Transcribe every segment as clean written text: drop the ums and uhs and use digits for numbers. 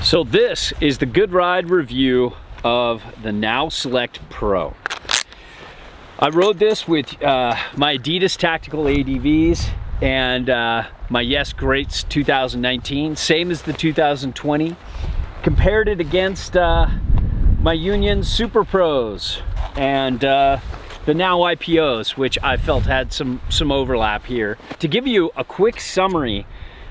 So this is the Good Ride review of the Now Select Pro. I rode this with my Adidas Tactical ADVs and my Yes Greats 2019, same as the 2020. Compared it against my Union Super Pros and the Now IPOs, which I felt had some overlap here. To give you a quick summary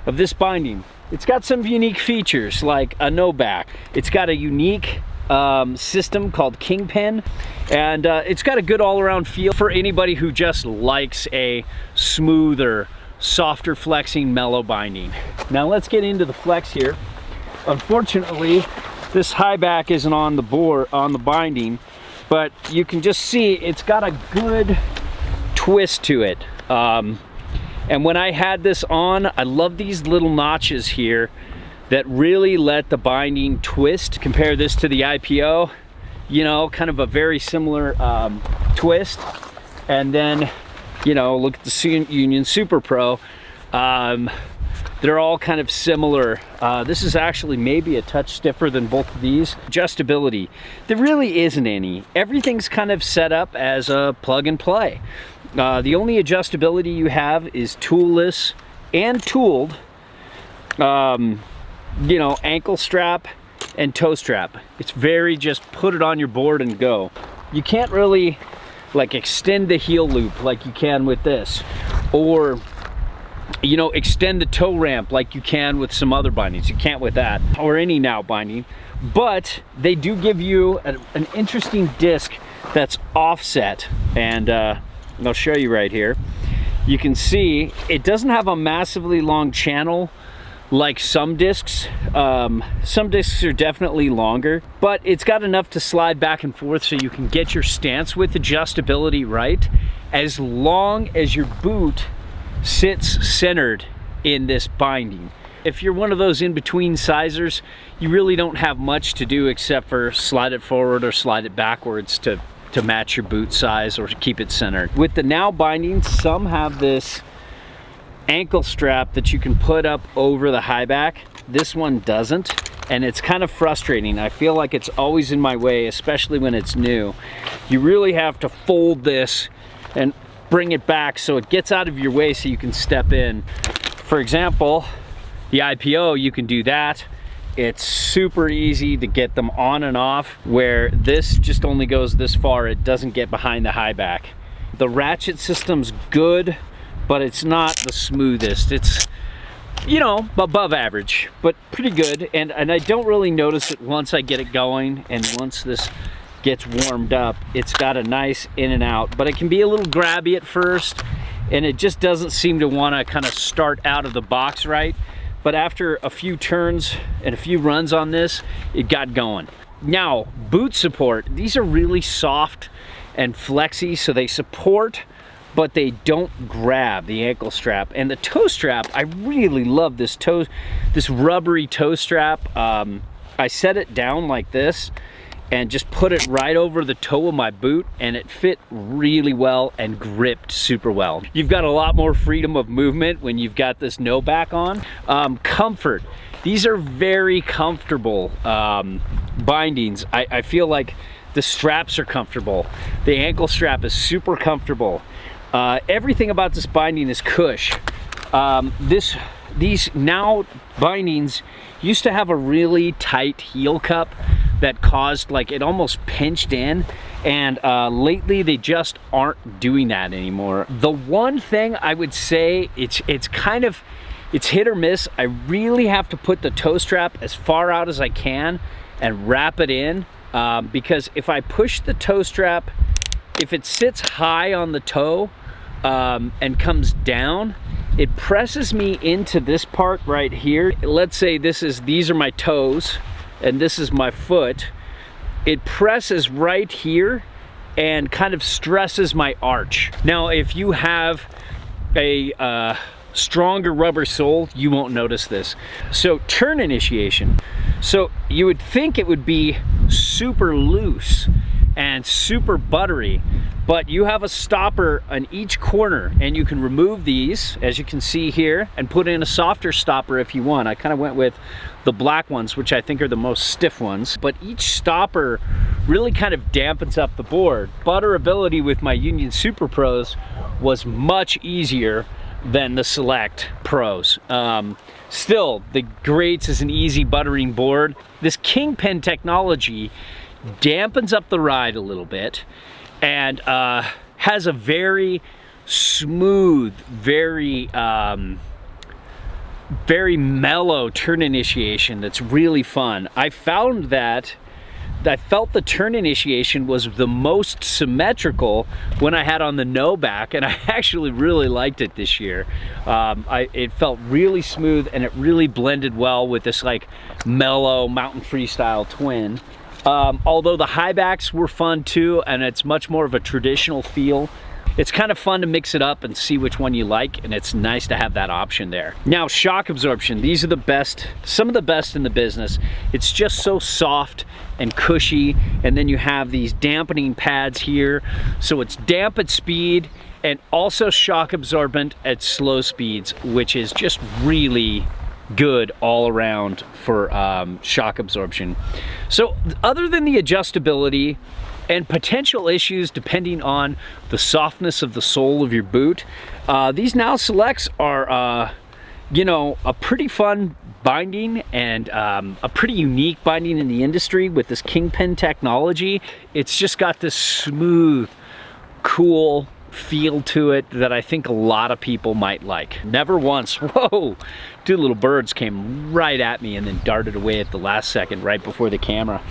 of this binding, it's got some unique features like a no back. It's got a unique system called Kingpin, and it's got a good all-around feel for anybody who just likes a smoother, softer flexing mellow binding. Now let's get into the flex here. Unfortunately, this HICHBACK isn't on the binding, but you can just see it's got a good twist to it. And when I had this on, I love these little notches here that really let the binding twist. Compare this to the IPO, you know, kind of a very similar twist. And then, you know, look at the Union Super Pro. They're all kind of similar. This is actually maybe a touch stiffer than both of these. Adjustability, there really isn't any. Everything's kind of set up as a plug and play. The only adjustability you have is toolless and tooled, you know, ankle strap and toe strap. It's very just put it on your board and go. You can't really like extend the heel loop like you can with this, or you know, extend the toe ramp like you can with some other bindings. You can't with that or any Now binding, but they do give you an interesting disc that's offset, and I'll show you right here. You can see it doesn't have a massively long channel like some discs. Some discs are definitely longer, but it's got enough to slide back and forth so you can get your stance with adjustability right, as long as your boot sits centered in this binding. If you're one of those in-between sizers, you really don't have much to do except for slide it forward or slide it backwards to match your boot size or to keep it centered. With the Now binding, some have this ankle strap that you can put up over the HICHBACK. This one doesn't, and it's kind of frustrating. I feel like it's always in my way, especially when it's new. You really have to fold this and bring it back so it gets out of your way so you can step in. For example, the IPO, you can do that. It's super easy to get them on and off, where this just only goes this far. It doesn't get behind the HICHBACK. The ratchet system's good, but it's not the smoothest. It's, you know, above average, but pretty good. And I don't really notice it once I get it going, and once this gets warmed up, it's got a nice in and out, but it can be a little grabby at first, and it just doesn't seem to want to kind of start out of the box right. But after a few turns and a few runs on this, it got going. Now, boot support. These are really soft and flexy, so they support, but they don't grab the ankle strap. And the toe strap, I really love this rubbery toe strap. I set it down like this and just put it right over the toe of my boot, and it fit really well and gripped super well. You've got a lot more freedom of movement when you've got this no back on. Comfort. These are very comfortable bindings. I feel like the straps are comfortable. The ankle strap is super comfortable. Everything about this binding is cush. These Now bindings used to have a really tight heel cup that caused, like, it almost pinched in, and lately they just aren't doing that anymore. The one thing I would say, it's hit or miss. I really have to put the toe strap as far out as I can and wrap it in, because if I push the toe strap, if it sits high on the toe and comes down, it presses me into this part right here. Let's say these are my toes and this is my foot. It presses right here and kind of stresses my arch. Now, if you have a stronger rubber sole, you won't notice this. So turn initiation. So you would think it would be super loose and super buttery. But you have a stopper on each corner, and you can remove these, as you can see here, and put in a softer stopper if you want. I kind of went with the black ones, which I think are the most stiff ones. But each stopper really kind of dampens up the board. Butterability with my Union Super Pros was much easier than the Select Pros. Still, the Greats is an easy buttering board. This Kingpin technology dampens up the ride a little bit, and has a very smooth, very mellow turn initiation that's really fun. I found that I felt the turn initiation was the most symmetrical when I had on the no back, and I actually really liked it this year. It felt really smooth, and it really blended well with this like mellow mountain freestyle twin. Although the high backs were fun too, and it's much more of a traditional feel. It's kind of fun to mix it up and see which one you like, and it's nice to have that option there. Now, shock absorption. These are the best, some of the best in the business. It's just so soft and cushy, and then you have these dampening pads here. So it's damp at speed and also shock absorbent at slow speeds, which is just really good all around for shock absorption. So other than the adjustability and potential issues depending on the softness of the sole of your boot, these Now Selects are you know, a pretty fun binding, and a pretty unique binding in the industry with this Kingpin technology. It's just got this smooth, cool feel to it that I think a lot of people might like. Never once, whoa, two little birds came right at me and then darted away at the last second right before the camera.